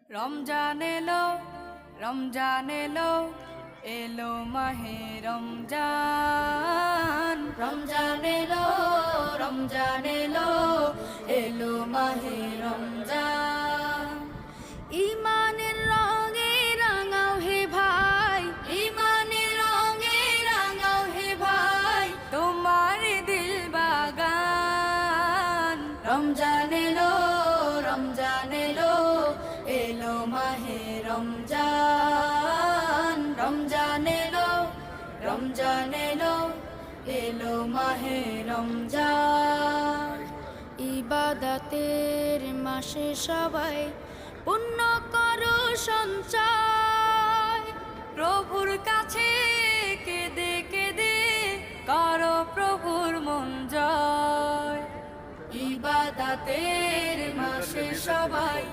রমজান এলো, রমজান এলো, এলো মাহে রমজান। রমজান এলো, রমজান এলো, এলো মাহে রমজান। ইমানের রঙে রাঙাও হে ভাই, ইমানের রঙে রাঙাও হে ভাই, তোমার দিল বাগান। রমজান এলো, রমজান এলো, এলো মাহে রমজান। রমজান এলো, রমজান এলো, এলো মাহে রমজান। ইবাদতের মাসে সবাই পুণ্য করো সঞ্চয়, প্রভুর কাছে কেঁদে কেঁদে করো প্রভুর মন জয়। ইবাদতের মাসে সবাই